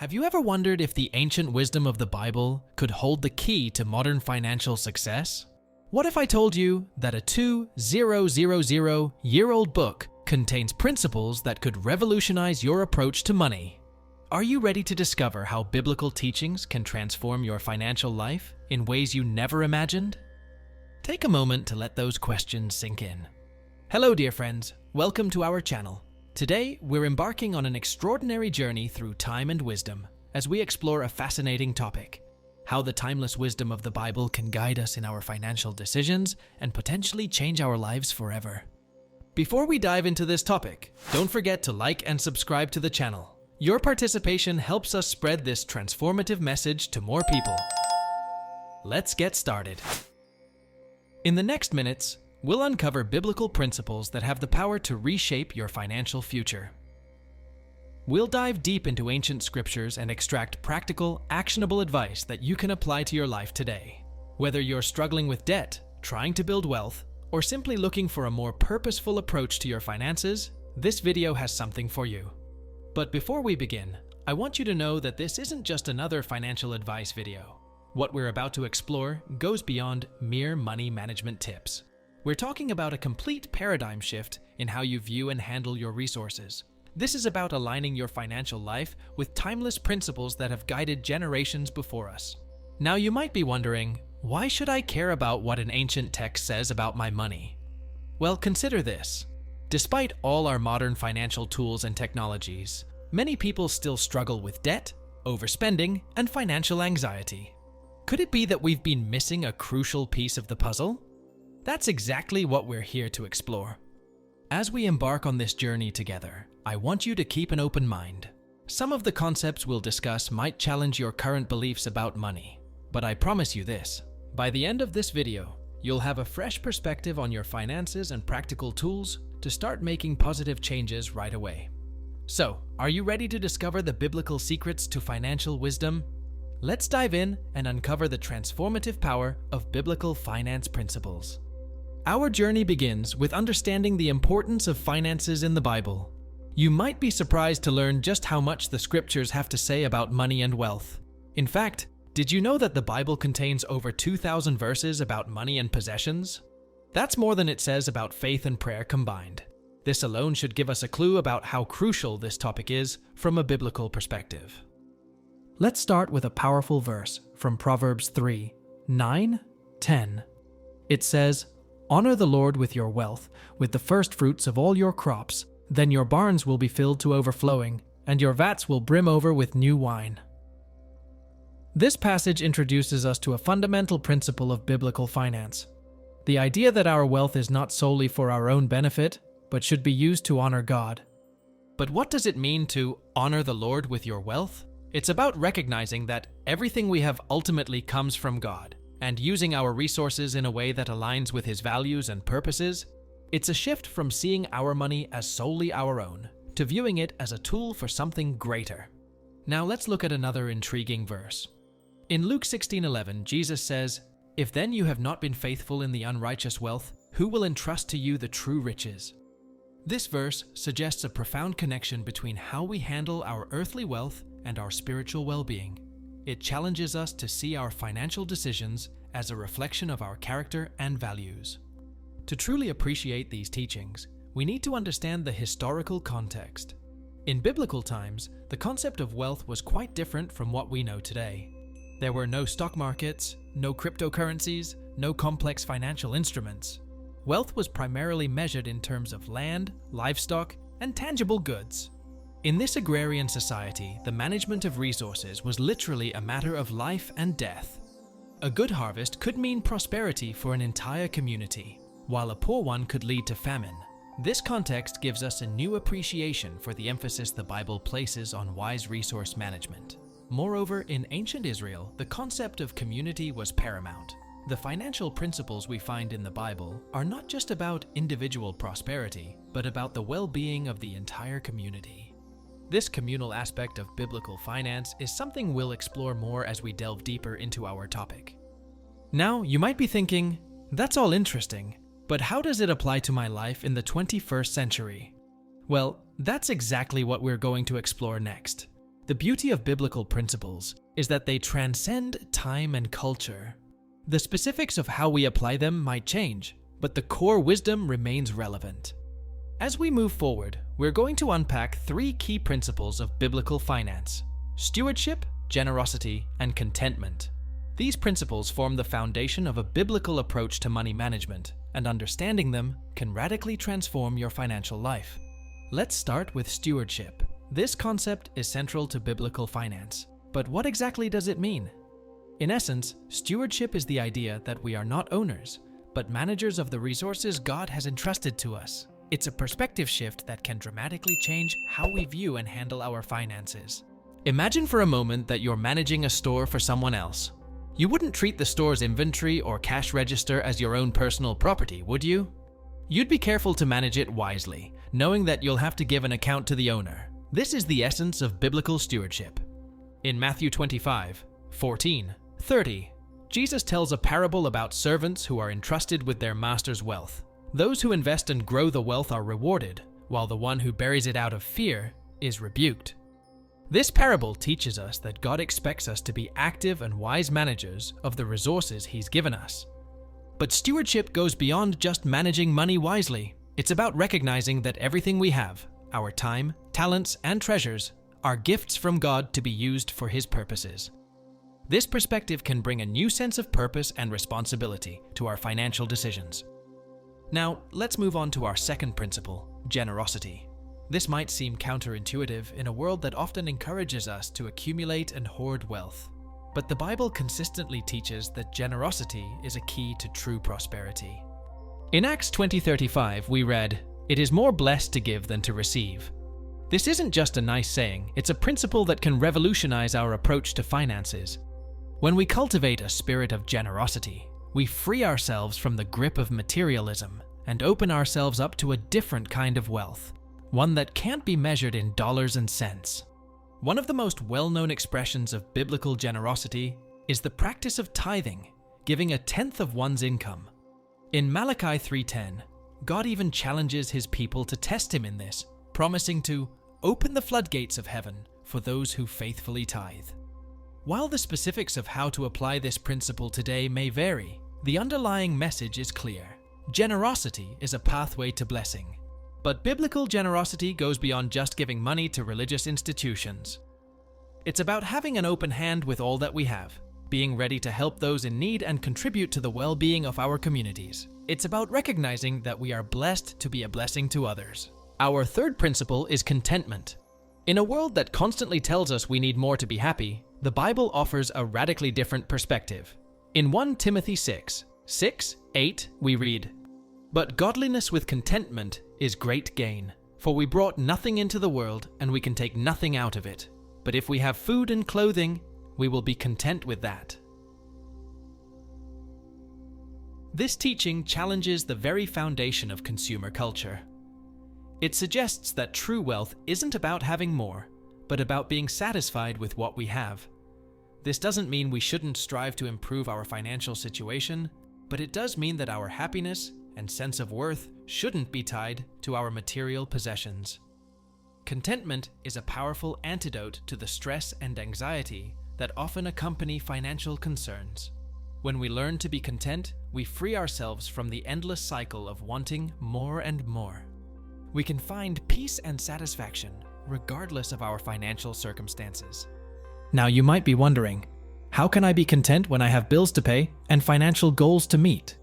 Have you ever wondered if the ancient wisdom of the Bible could hold the key to modern financial success? What if I told you that a 2000-year-old book contains principles that could revolutionize your approach to money? Are you ready to discover how biblical teachings can transform your financial life in ways you never imagined? Take a moment to let those questions sink in. Hello, dear friends. Welcome to our channel. Today, we're embarking on an extraordinary journey through time and wisdom as we explore a fascinating topic: how the timeless wisdom of the Bible can guide us in our financial decisions and potentially change our lives forever. Before we dive into this topic, don't forget to like and subscribe to the channel. Your participation helps us spread this transformative message to more people. Let's get started. In the next minutes, we'll uncover biblical principles that have the power to reshape your financial future. We'll dive deep into ancient scriptures and extract practical, actionable advice that you can apply to your life today. Whether you're struggling with debt, trying to build wealth, or simply looking for a more purposeful approach to your finances, this video has something for you. But before we begin, I want you to know that this isn't just another financial advice video. What we're about to explore goes beyond mere money management tips. We're talking about a complete paradigm shift in how you view and handle your resources. This is about aligning your financial life with timeless principles that have guided generations before us. Now you might be wondering, why should I care about what an ancient text says about my money? Well, consider this. Despite all our modern financial tools and technologies, many people still struggle with debt, overspending, and financial anxiety. Could it be that we've been missing a crucial piece of the puzzle? That's exactly what we're here to explore. As we embark on this journey together, I want you to keep an open mind. Some of the concepts we'll discuss might challenge your current beliefs about money, but I promise you this: by the end of this video, you'll have a fresh perspective on your finances and practical tools to start making positive changes right away. So, are you ready to discover the biblical secrets to financial wisdom? Let's dive in and uncover the transformative power of biblical finance principles. Our journey begins with understanding the importance of finances in the Bible. You might be surprised to learn just how much the scriptures have to say about money and wealth. In fact, did you know that the Bible contains over 2,000 verses about money and possessions? That's more than it says about faith and prayer combined. This alone should give us a clue about how crucial this topic is from a biblical perspective. Let's start with a powerful verse from Proverbs 3:9-10. It says, "Honor the Lord with your wealth, with the first fruits of all your crops. Then your barns will be filled to overflowing, and your vats will brim over with new wine." This passage introduces us to a fundamental principle of biblical finance: the idea that our wealth is not solely for our own benefit, but should be used to honor God. But what does it mean to honor the Lord with your wealth? It's about recognizing that everything we have ultimately comes from God, and using our resources in a way that aligns with His values and purposes. It's a shift from seeing our money as solely our own to viewing it as a tool for something greater. Now let's look at another intriguing verse. In Luke 16:11, Jesus says, "If then you have not been faithful in the unrighteous wealth, who will entrust to you the true riches?" This verse suggests a profound connection between how we handle our earthly wealth and our spiritual well-being. It challenges us to see our financial decisions as a reflection of our character and values. To truly appreciate these teachings, we need to understand the historical context. In biblical times, the concept of wealth was quite different from what we know today. There were no stock markets, no cryptocurrencies, no complex financial instruments. Wealth was primarily measured in terms of land, livestock, and tangible goods. In this agrarian society, the management of resources was literally a matter of life and death. A good harvest could mean prosperity for an entire community, while a poor one could lead to famine. This context gives us a new appreciation for the emphasis the Bible places on wise resource management. Moreover, in ancient Israel, the concept of community was paramount. The financial principles we find in the Bible are not just about individual prosperity, but about the well-being of the entire community. This communal aspect of biblical finance is something we'll explore more as we delve deeper into our topic. Now, you might be thinking, that's all interesting, but how does it apply to my life in the 21st century? Well, that's exactly what we're going to explore next. The beauty of biblical principles is that they transcend time and culture. The specifics of how we apply them might change, but the core wisdom remains relevant. As we move forward, we're going to unpack 3 key principles of biblical finance: stewardship, generosity, and contentment. These principles form the foundation of a biblical approach to money management, and understanding them can radically transform your financial life. Let's start with stewardship. This concept is central to biblical finance, but what exactly does it mean? In essence, stewardship is the idea that we are not owners, but managers of the resources God has entrusted to us. It's a perspective shift that can dramatically change how we view and handle our finances. Imagine for a moment that you're managing a store for someone else. You wouldn't treat the store's inventory or cash register as your own personal property, would you? You'd be careful to manage it wisely, knowing that you'll have to give an account to the owner. This is the essence of biblical stewardship. In Matthew 25, 14, 30, Jesus tells a parable about servants who are entrusted with their master's wealth. Those who invest and grow the wealth are rewarded, while the one who buries it out of fear is rebuked. This parable teaches us that God expects us to be active and wise managers of the resources He's given us. But stewardship goes beyond just managing money wisely. It's about recognizing that everything we have, our time, talents, and treasures, are gifts from God to be used for His purposes. This perspective can bring a new sense of purpose and responsibility to our financial decisions. Now, let's move on to our second principle, generosity. This might seem counterintuitive in a world that often encourages us to accumulate and hoard wealth. But the Bible consistently teaches that generosity is a key to true prosperity. In Acts 20:35, we read, "It is more blessed to give than to receive." This isn't just a nice saying, it's a principle that can revolutionize our approach to finances. When we cultivate a spirit of generosity, we free ourselves from the grip of materialism and open ourselves up to a different kind of wealth, one that can't be measured in dollars and cents. One of the most well-known expressions of biblical generosity is the practice of tithing, giving 1/10 of one's income. In Malachi 3:10, God even challenges His people to test Him in this, promising to open the floodgates of heaven for those who faithfully tithe. While the specifics of how to apply this principle today may vary, the underlying message is clear. Generosity is a pathway to blessing. But biblical generosity goes beyond just giving money to religious institutions. It's about having an open hand with all that we have, being ready to help those in need and contribute to the well-being of our communities. It's about recognizing that we are blessed to be a blessing to others. Our third principle is contentment. In a world that constantly tells us we need more to be happy, the Bible offers a radically different perspective. In 1 Timothy 6:8, we read, "But godliness with contentment is great gain. For we brought nothing into the world, and we can take nothing out of it. But if we have food and clothing, we will be content with that." This teaching challenges the very foundation of consumer culture. It suggests that true wealth isn't about having more, but about being satisfied with what we have. This doesn't mean we shouldn't strive to improve our financial situation, but it does mean that our happiness and sense of worth shouldn't be tied to our material possessions. Contentment is a powerful antidote to the stress and anxiety that often accompany financial concerns. When we learn to be content, we free ourselves from the endless cycle of wanting more and more. We can find peace and satisfaction regardless of our financial circumstances. Now you might be wondering, how can I be content when I have bills to pay and financial goals to meet?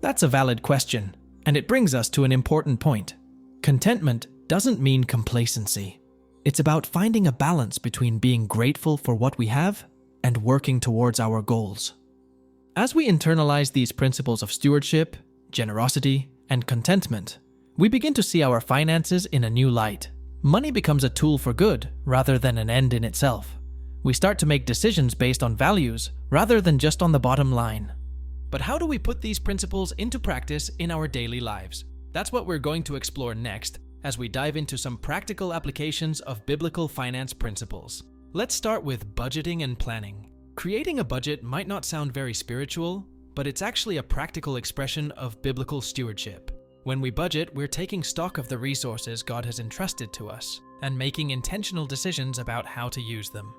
That's a valid question, and it brings us to an important point. Contentment doesn't mean complacency. It's about finding a balance between being grateful for what we have and working towards our goals. As we internalize these principles of stewardship, generosity, and contentment, we begin to see our finances in a new light. Money becomes a tool for good rather than an end in itself. We start to make decisions based on values rather than just on the bottom line. But how do we put these principles into practice in our daily lives? That's what we're going to explore next as we dive into some practical applications of biblical finance principles. Let's start with budgeting and planning. Creating a budget might not sound very spiritual, but it's actually a practical expression of biblical stewardship. When we budget, we're taking stock of the resources God has entrusted to us. and making intentional decisions about how to use them.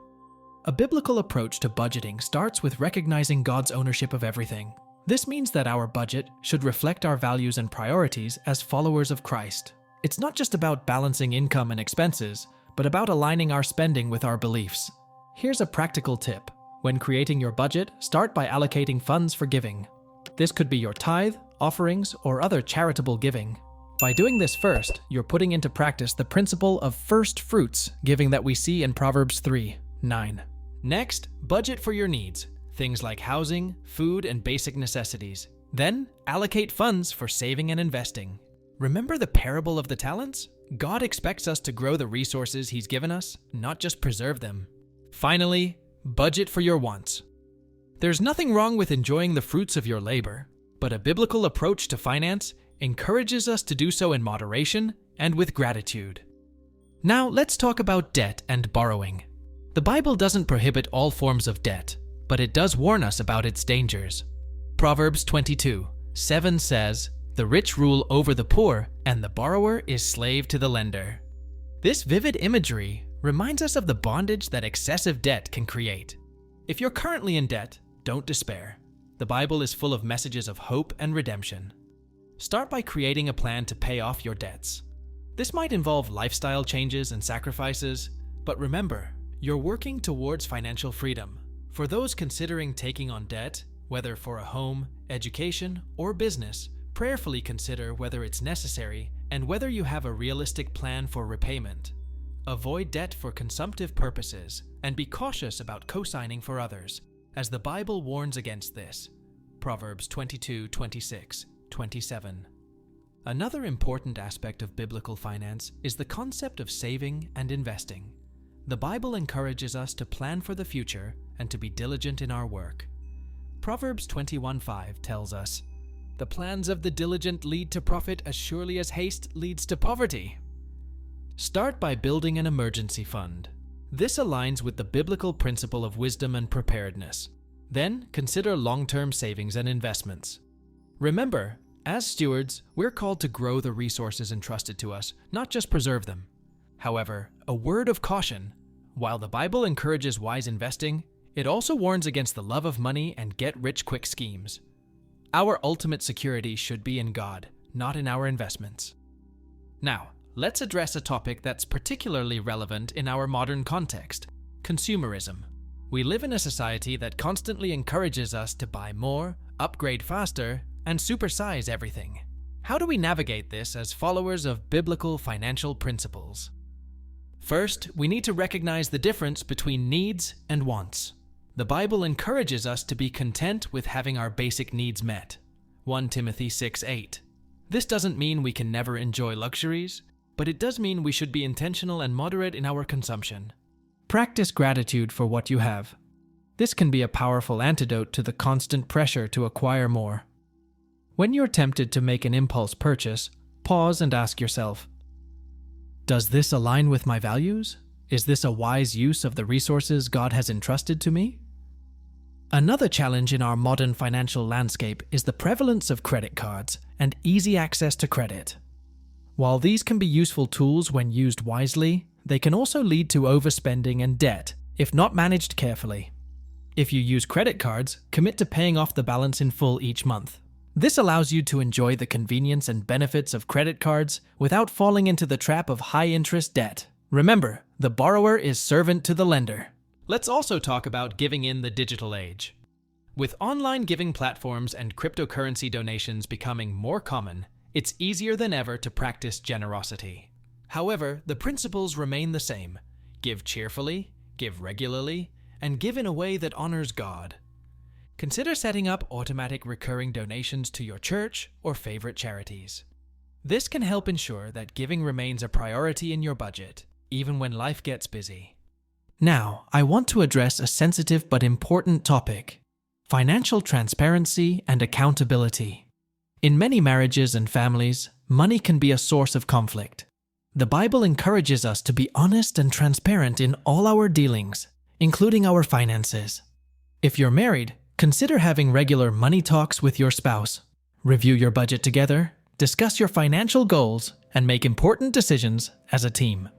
A biblical approach to budgeting starts with recognizing God's ownership of everything. This means that our budget should reflect our values and priorities as followers of Christ. It's not just about balancing income and expenses, but about aligning our spending with our beliefs. Here's a practical tip. When creating your budget, start by allocating funds for giving. This could be your tithe, offerings, or other charitable giving. By doing this first, you're putting into practice the principle of first fruits giving that we see in Proverbs 3:9. Next, budget for your needs, things like housing, food, and basic necessities. Then, allocate funds for saving and investing. Remember the parable of the talents? God expects us to grow the resources He's given us, not just preserve them. Finally, budget for your wants. There's nothing wrong with enjoying the fruits of your labor, but a biblical approach to finance encourages us to do so in moderation and with gratitude. Now, let's talk about debt and borrowing. The Bible doesn't prohibit all forms of debt, but it does warn us about its dangers. Proverbs 22:7 says, "The rich rule over the poor, and the borrower is slave to the lender." This vivid imagery reminds us of the bondage that excessive debt can create. If you're currently in debt, don't despair. The Bible is full of messages of hope and redemption. Start by creating a plan to pay off your debts. This might involve lifestyle changes and sacrifices, but remember, you're working towards financial freedom. For those considering taking on debt, whether for a home, education, or business, prayerfully consider whether it's necessary and whether you have a realistic plan for repayment. Avoid debt for consumptive purposes and be cautious about co-signing for others, as the Bible warns against this. Proverbs 22:26-27. Another important aspect of biblical finance is the concept of saving and investing. The Bible encourages us to plan for the future and to be diligent in our work. Proverbs 21:5 tells us, "The plans of the diligent lead to profit as surely as haste leads to poverty." Start by building an emergency fund. This aligns with the biblical principle of wisdom and preparedness. Then consider long-term savings and investments. Remember, as stewards, we're called to grow the resources entrusted to us, not just preserve them. However, a word of caution: while the Bible encourages wise investing, it also warns against the love of money and get-rich-quick schemes. Our ultimate security should be in God, not in our investments. Now, let's address a topic that's particularly relevant in our modern context: consumerism. We live in a society that constantly encourages us to buy more, upgrade faster, and supersize everything. How do we navigate this as followers of biblical financial principles? First, we need to recognize the difference between needs and wants. The Bible encourages us to be content with having our basic needs met. 1 Timothy 6:8. This doesn't mean we can never enjoy luxuries, but it does mean we should be intentional and moderate in our consumption. Practice gratitude for what you have. This can be a powerful antidote to the constant pressure to acquire more. When you're tempted to make an impulse purchase, pause and ask yourself, does this align with my values? Is this a wise use of the resources God has entrusted to me? Another challenge in our modern financial landscape is the prevalence of credit cards and easy access to credit. While these can be useful tools when used wisely, they can also lead to overspending and debt if not managed carefully. If you use credit cards, commit to paying off the balance in full each month. This allows you to enjoy the convenience and benefits of credit cards without falling into the trap of high-interest debt. Remember, the borrower is servant to the lender. Let's also talk about giving in the digital age. With online giving platforms and cryptocurrency donations becoming more common, it's easier than ever to practice generosity. However, the principles remain the same: give cheerfully, give regularly, and give in a way that honors God. Consider setting up automatic recurring donations to your church or favorite charities. This can help ensure that giving remains a priority in your budget, even when life gets busy. Now, I want to address a sensitive but important topic: financial transparency and accountability. In many marriages and families, money can be a source of conflict. The Bible encourages us to be honest and transparent in all our dealings, including our finances. If you're married, consider having regular money talks with your spouse. Review your budget together, discuss your financial goals, and make important decisions as a team.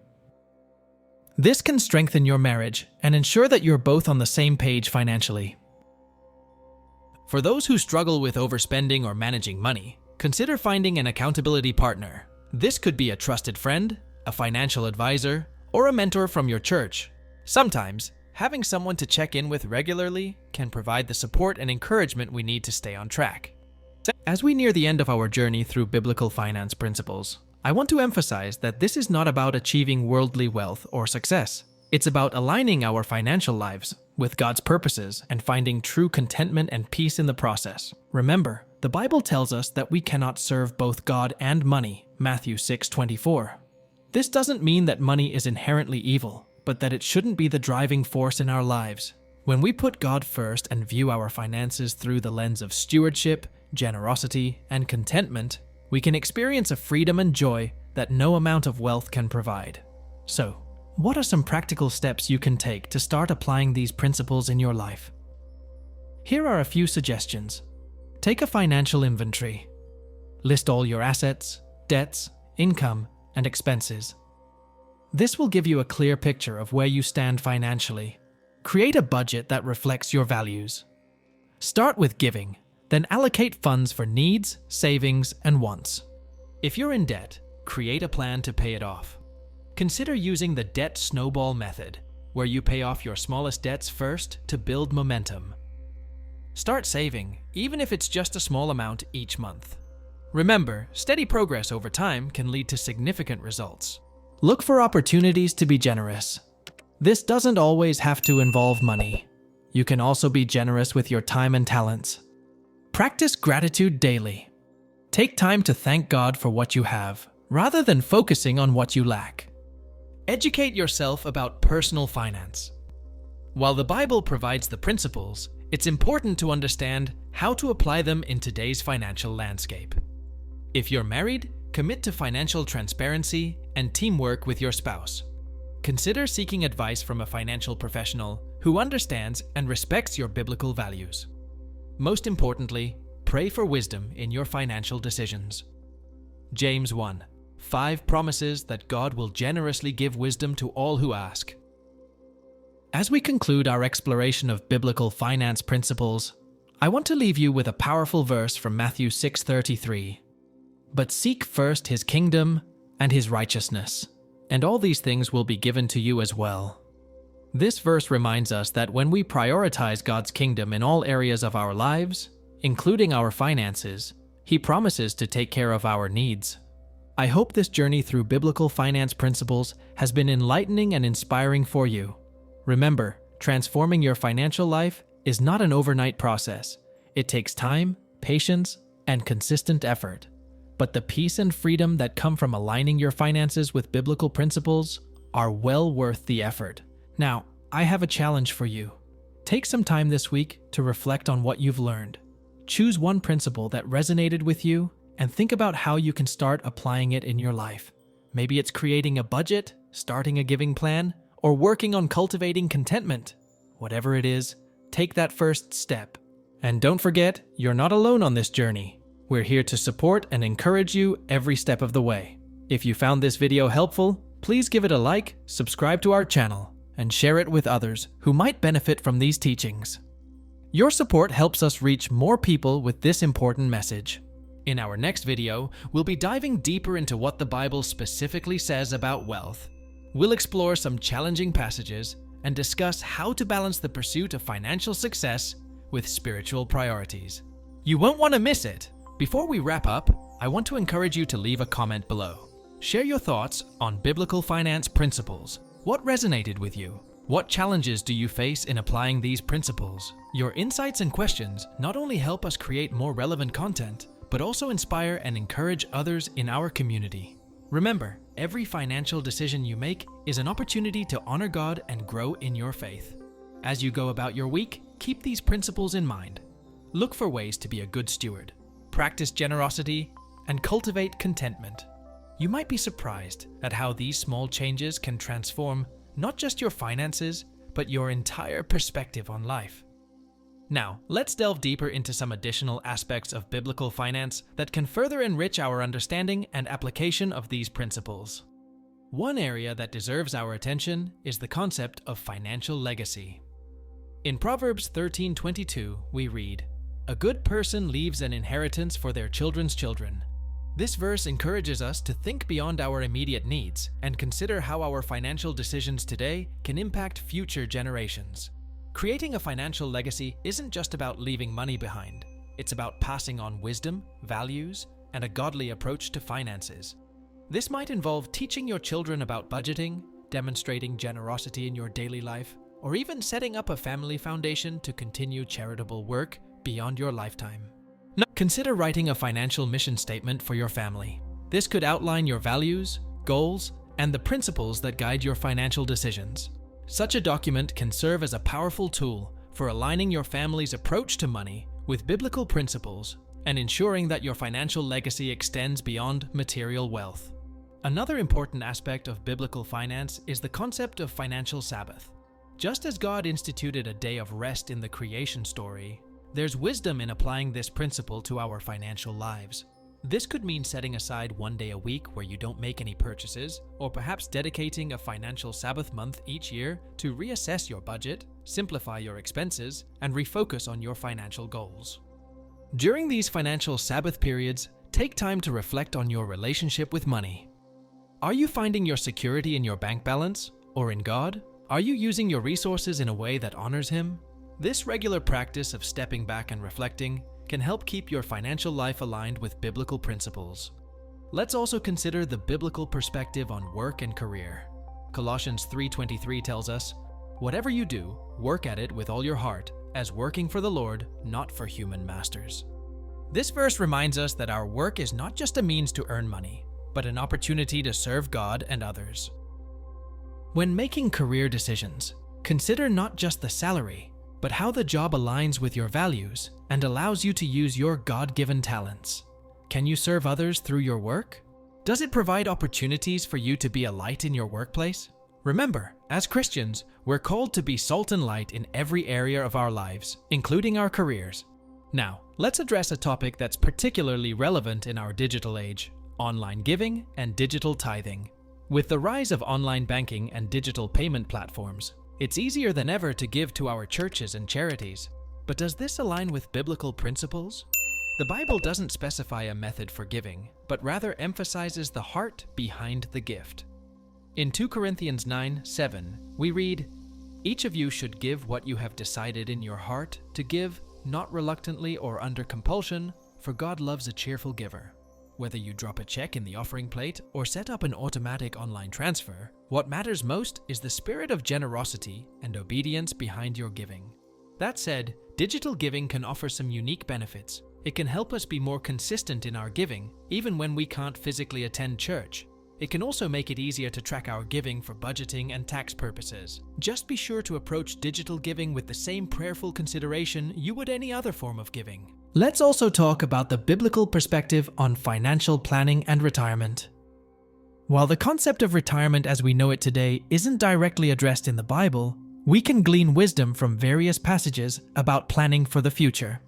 This can strengthen your marriage and ensure that you're both on the same page financially. For those who struggle with overspending or managing money, consider finding an accountability partner. This could be a trusted friend, a financial advisor, or a mentor from your church. Sometimes, having someone to check in with regularly can provide the support and encouragement we need to stay on track. As we near the end of our journey through biblical finance principles, I want to emphasize that this is not about achieving worldly wealth or success. It's about aligning our financial lives with God's purposes and finding true contentment and peace in the process. Remember, the Bible tells us that we cannot serve both God and money, Matthew 6:24. This doesn't mean that money is inherently evil, but that it shouldn't be the driving force in our lives. When we put God first and view our finances through the lens of stewardship, generosity, and contentment, we can experience a freedom and joy that no amount of wealth can provide. So, what are some practical steps you can take to start applying these principles in your life? Here are a few suggestions. Take a financial inventory. List all your assets, debts, income, and expenses. This will give you a clear picture of where you stand financially. Create a budget that reflects your values. Start with giving, then allocate funds for needs, savings, and wants. If you're in debt, create a plan to pay it off. Consider using the debt snowball method, where you pay off your smallest debts first to build momentum. Start saving, even if it's just a small amount each month. Remember, steady progress over time can lead to significant results. Look for opportunities to be generous. This doesn't always have to involve money. You can also be generous with your time and talents. Practice gratitude daily. Take time to thank God for what you have, rather than focusing on what you lack. Educate yourself about personal finance. While the Bible provides the principles, it's important to understand how to apply them in today's financial landscape. If you're married, commit to financial transparency and teamwork with your spouse. Consider seeking advice from a financial professional who understands and respects your biblical values. Most importantly, pray for wisdom in your financial decisions. James 1. 5 promises that God will generously give wisdom to all who ask. As we conclude our exploration of biblical finance principles, I want to leave you with a powerful verse from Matthew 6:33. But seek first his kingdom and his righteousness, and all these things will be given to you as well. This verse reminds us that when we prioritize God's kingdom in all areas of our lives, including our finances, he promises to take care of our needs. I hope this journey through biblical finance principles has been enlightening and inspiring for you. Remember, transforming your financial life is not an overnight process. It takes time, patience, and consistent effort. But the peace and freedom that come from aligning your finances with biblical principles are well worth the effort. Now, I have a challenge for you. Take some time this week to reflect on what you've learned. Choose one principle that resonated with you and think about how you can start applying it in your life. Maybe it's creating a budget, starting a giving plan, or working on cultivating contentment. Whatever it is, take that first step. And don't forget, you're not alone on this journey. We're here to support and encourage you every step of the way. If you found this video helpful, please give it a like, subscribe to our channel, and share it with others who might benefit from these teachings. Your support helps us reach more people with this important message. In our next video, we'll be diving deeper into what the Bible specifically says about wealth. We'll explore some challenging passages and discuss how to balance the pursuit of financial success with spiritual priorities. You won't want to miss it. Before we wrap up, I want to encourage you to leave a comment below. Share your thoughts on biblical finance principles. What resonated with you? What challenges do you face in applying these principles? Your insights and questions not only help us create more relevant content, but also inspire and encourage others in our community. Remember, every financial decision you make is an opportunity to honor God and grow in your faith. As you go about your week, keep these principles in mind. Look for ways to be a good steward, practice generosity, and cultivate contentment. You might be surprised at how these small changes can transform not just your finances, but your entire perspective on life. Now, let's delve deeper into some additional aspects of biblical finance that can further enrich our understanding and application of these principles. One area that deserves our attention is the concept of financial legacy. In Proverbs 13:22, we read, "A good person leaves an inheritance for their children's children." This verse encourages us to think beyond our immediate needs and consider how our financial decisions today can impact future generations. Creating a financial legacy isn't just about leaving money behind. It's about passing on wisdom, values, and a godly approach to finances. This might involve teaching your children about budgeting, demonstrating generosity in your daily life, or even setting up a family foundation to continue charitable work beyond your lifetime. Now, consider writing a financial mission statement for your family. This could outline your values, goals, and the principles that guide your financial decisions. Such a document can serve as a powerful tool for aligning your family's approach to money with biblical principles and ensuring that your financial legacy extends beyond material wealth. Another important aspect of biblical finance is the concept of financial Sabbath. Just as God instituted a day of rest in the creation story, there's wisdom in applying this principle to our financial lives. This could mean setting aside one day a week where you don't make any purchases, or perhaps dedicating a financial Sabbath month each year to reassess your budget, simplify your expenses, and refocus on your financial goals. During these financial Sabbath periods, take time to reflect on your relationship with money. Are you finding your security in your bank balance or in God? Are you using your resources in a way that honors Him? This regular practice of stepping back and reflecting can help keep your financial life aligned with biblical principles. Let's also consider the biblical perspective on work and career. Colossians 3:23 tells us, "Whatever you do, work at it with all your heart, as working for the Lord, not for human masters." This verse reminds us that our work is not just a means to earn money, but an opportunity to serve God and others. When making career decisions, consider not just the salary, but how the job aligns with your values and allows you to use your God-given talents. Can you serve others through your work? Does it provide opportunities for you to be a light in your workplace? Remember, as Christians, we're called to be salt and light in every area of our lives, including our careers. Now, let's address a topic that's particularly relevant in our digital age: online giving and digital tithing. With the rise of online banking and digital payment platforms, it's easier than ever to give to our churches and charities. But does this align with biblical principles? The Bible doesn't specify a method for giving, but rather emphasizes the heart behind the gift. In 2 Corinthians 9:7, we read, "Each of you should give what you have decided in your heart to give, not reluctantly or under compulsion, for God loves a cheerful giver." Whether you drop a check in the offering plate or set up an automatic online transfer, what matters most is the spirit of generosity and obedience behind your giving. That said, digital giving can offer some unique benefits. It can help us be more consistent in our giving, even when we can't physically attend church. It can also make it easier to track our giving for budgeting and tax purposes. Just be sure to approach digital giving with the same prayerful consideration you would any other form of giving. Let's also talk about the biblical perspective on financial planning and retirement. While the concept of retirement as we know it today isn't directly addressed in the Bible, we can glean wisdom from various passages about planning for the future.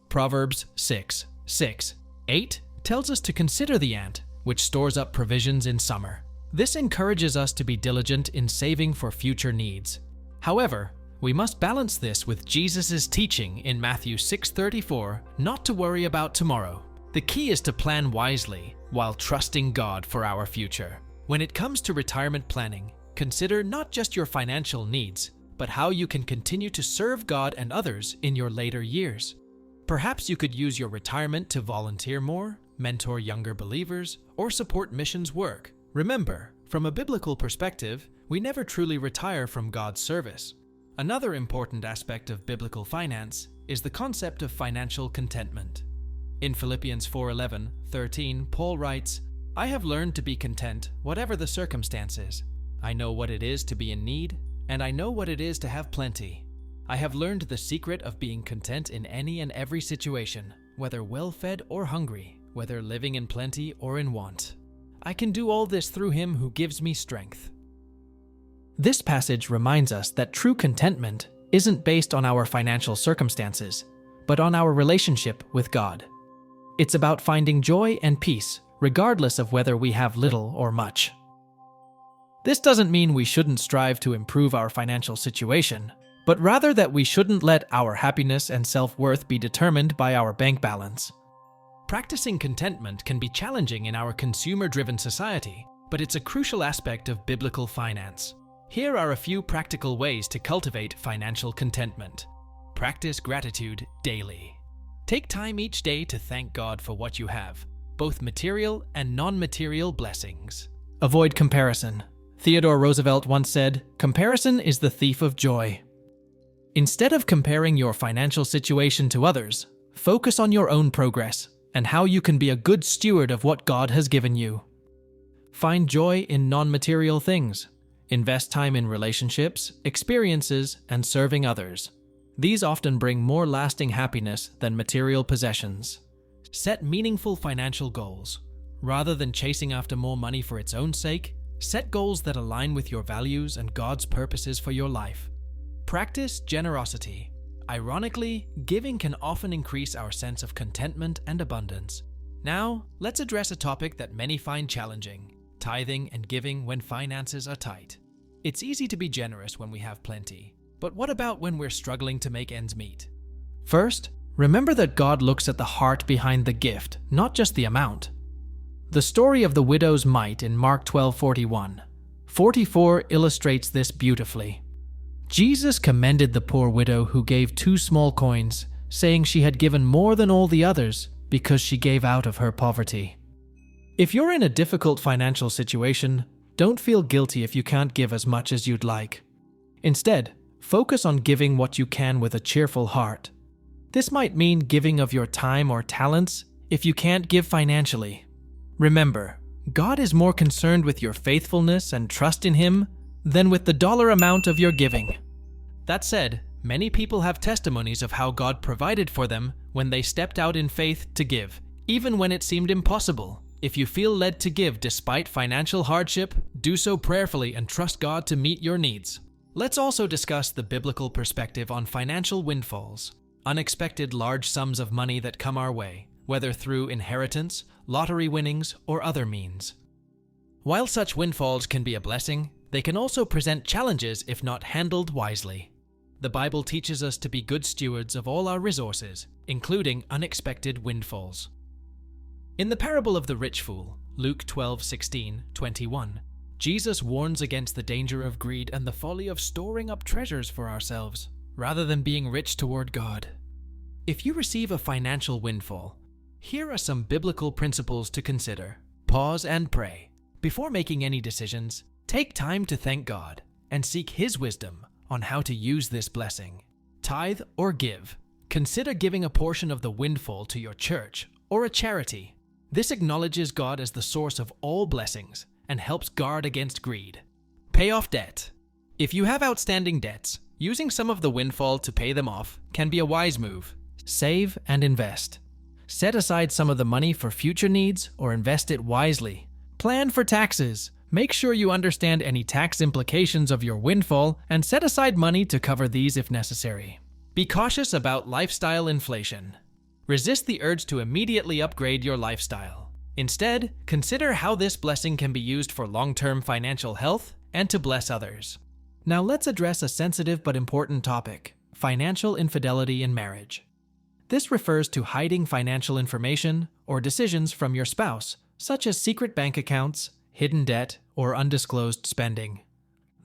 Proverbs 6:8 tells us to consider the ant, which stores up provisions in summer. This encourages us to be diligent in saving for future needs. However, we must balance this with Jesus' teaching in Matthew 6:34 not to worry about tomorrow. The key is to plan wisely while trusting God for our future. When it comes to retirement planning, consider not just your financial needs, but how you can continue to serve God and others in your later years. Perhaps you could use your retirement to volunteer more, mentor younger believers, or support missions work. Remember, from a biblical perspective, we never truly retire from God's service. Another important aspect of biblical finance is the concept of financial contentment. In Philippians 4:11-13, Paul writes, "I have learned to be content, whatever the circumstances. I know what it is to be in need, and I know what it is to have plenty. I have learned the secret of being content in any and every situation, whether well-fed or hungry, whether living in plenty or in want. I can do all this through Him who gives me strength." This passage reminds us that true contentment isn't based on our financial circumstances, but on our relationship with God. It's about finding joy and peace regardless of whether we have little or much. This doesn't mean we shouldn't strive to improve our financial situation, but rather that we shouldn't let our happiness and self-worth be determined by our bank balance. Practicing contentment can be challenging in our consumer-driven society, but it's a crucial aspect of biblical finance. Here are a few practical ways to cultivate financial contentment. Practice gratitude daily. Take time each day to thank God for what you have, both material and non-material blessings. Avoid comparison. Theodore Roosevelt once said, "Comparison is the thief of joy." Instead of comparing your financial situation to others, focus on your own progress and how you can be a good steward of what God has given you. Find joy in non-material things. Invest time in relationships, experiences, and serving others. These often bring more lasting happiness than material possessions. Set meaningful financial goals. Rather than chasing after more money for its own sake, set goals that align with your values and God's purposes for your life. Practice generosity. Ironically, giving can often increase our sense of contentment and abundance. Now, let's address a topic that many find challenging: tithing and giving when finances are tight. It's easy to be generous when we have plenty, but what about when we're struggling to make ends meet? First, remember that God looks at the heart behind the gift, not just the amount. The story of the widow's mite in Mark 12:41-44 illustrates this beautifully. Jesus commended the poor widow who gave 2 small coins, saying she had given more than all the others because she gave out of her poverty. If you're in a difficult financial situation, don't feel guilty if you can't give as much as you'd like. Instead, focus on giving what you can with a cheerful heart. This might mean giving of your time or talents if you can't give financially. Remember, God is more concerned with your faithfulness and trust in Him than with the dollar amount of your giving. That said, many people have testimonies of how God provided for them when they stepped out in faith to give, even when it seemed impossible. If you feel led to give despite financial hardship, do so prayerfully and trust God to meet your needs. Let's also discuss the biblical perspective on financial windfalls, unexpected large sums of money that come our way, whether through inheritance, lottery winnings, or other means. While such windfalls can be a blessing, they can also present challenges if not handled wisely. The Bible teaches us to be good stewards of all our resources, including unexpected windfalls. In the parable of the rich fool, Luke 12:16-21, Jesus warns against the danger of greed and the folly of storing up treasures for ourselves, rather than being rich toward God. If you receive a financial windfall, here are some biblical principles to consider. Pause and pray. Before making any decisions, take time to thank God and seek His wisdom on how to use this blessing. Tithe or give. Consider giving a portion of the windfall to your church or a charity. This acknowledges God as the source of all blessings and helps guard against greed. Pay off debt. If you have outstanding debts, using some of the windfall to pay them off can be a wise move. Save and invest. Set aside some of the money for future needs or invest it wisely. Plan for taxes. Make sure you understand any tax implications of your windfall and set aside money to cover these if necessary. Be cautious about lifestyle inflation. Resist the urge to immediately upgrade your lifestyle. Instead, consider how this blessing can be used for long-term financial health and to bless others. Now let's address a sensitive but important topic: financial infidelity in marriage. This refers to hiding financial information or decisions from your spouse, such as secret bank accounts, hidden debt, or undisclosed spending.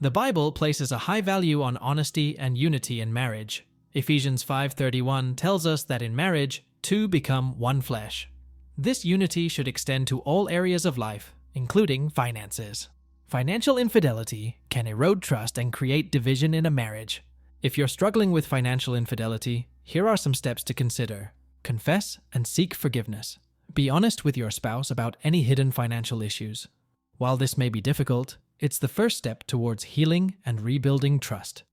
The Bible places a high value on honesty and unity in marriage. Ephesians 5:31 tells us that in marriage, 2 become one flesh. This unity should extend to all areas of life, including finances. Financial infidelity can erode trust and create division in a marriage. If you're struggling with financial infidelity, here are some steps to consider. Confess and seek forgiveness. Be honest with your spouse about any hidden financial issues. While this may be difficult, it's the first step towards healing and rebuilding trust.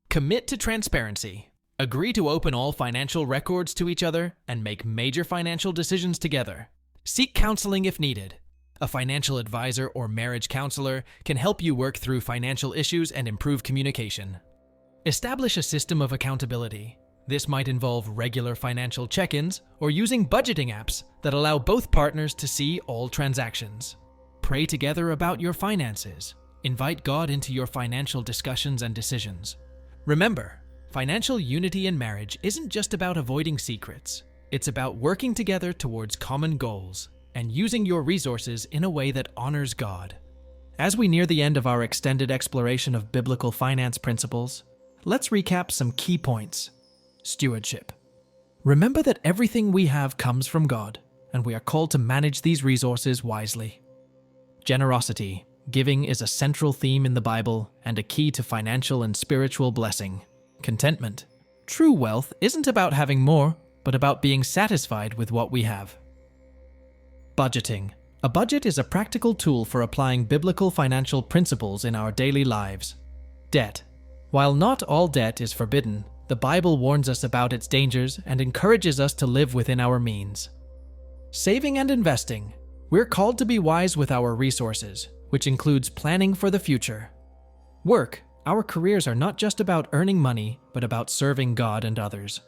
Commit to transparency. Agree to open all financial records to each other and make major financial decisions together. Seek counseling if needed. A financial advisor or marriage counselor can help you work through financial issues and improve communication. Establish a system of accountability. This might involve regular financial check-ins or using budgeting apps that allow both partners to see all transactions. Pray together about your finances. Invite God into your financial discussions and decisions. Remember, financial unity in marriage isn't just about avoiding secrets. It's about working together towards common goals and using your resources in a way that honors God. As we near the end of our extended exploration of biblical finance principles, let's recap some key points. Stewardship. Remember that everything we have comes from God, and we are called to manage these resources wisely. Generosity. Giving is a central theme in the Bible and a key to financial and spiritual blessing. Contentment. True wealth isn't about having more, but about being satisfied with what we have. Budgeting. A budget is a practical tool for applying biblical financial principles in our daily lives. Debt. While not all debt is forbidden, the Bible warns us about its dangers and encourages us to live within our means. Saving and investing. We're called to be wise with our resources, which includes planning for the future. Work. Our careers are not just about earning money, but about serving God and others.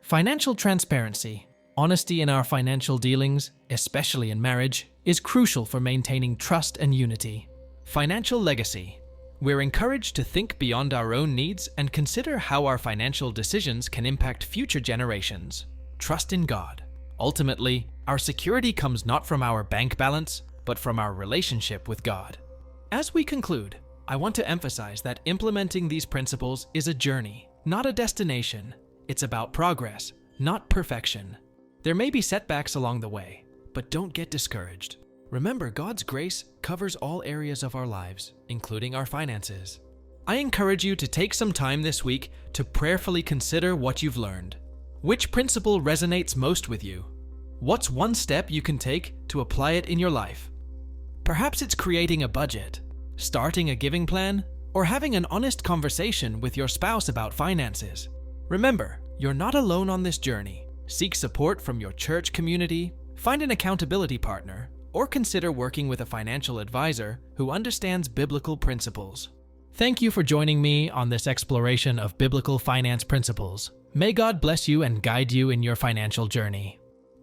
Financial transparency. Honesty in our financial dealings, especially in marriage, is crucial for maintaining trust and unity. Financial legacy. We're encouraged to think beyond our own needs and consider how our financial decisions can impact future generations. Trust in God. Ultimately, our security comes not from our bank balance, but from our relationship with God. As we conclude, I want to emphasize that implementing these principles is a journey, not a destination. It's about progress, not perfection. There may be setbacks along the way, but don't get discouraged. Remember, God's grace covers all areas of our lives, including our finances. I encourage you to take some time this week to prayerfully consider what you've learned. Which principle resonates most with you? What's one step you can take to apply it in your life? Perhaps it's creating a budget, starting a giving plan, or having an honest conversation with your spouse about finances. Remember, you're not alone on this journey. Seek support from your church community, find an accountability partner, or consider working with a financial advisor who understands biblical principles. Thank you for joining me on this exploration of biblical finance principles. May God bless you and guide you in your financial journey.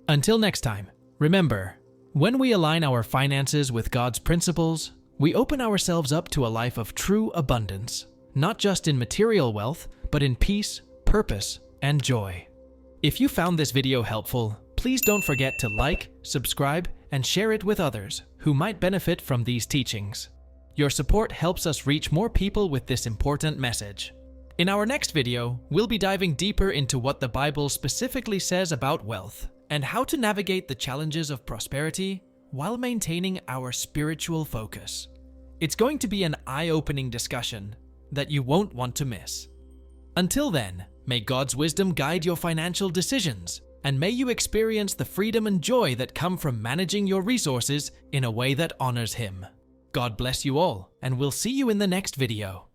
Until next time, remember, when we align our finances with God's principles, we open ourselves up to a life of true abundance, not just in material wealth, but in peace, purpose, and joy. If you found this video helpful, please don't forget to like, subscribe, and share it with others who might benefit from these teachings. Your support helps us reach more people with this important message. In our next video, we'll be diving deeper into what the Bible specifically says about wealth and how to navigate the challenges of prosperity while maintaining our spiritual focus. It's going to be an eye-opening discussion that you won't want to miss. Until then, may God's wisdom guide your financial decisions, and may you experience the freedom and joy that come from managing your resources in a way that honors Him. God bless you all, and we'll see you in the next video.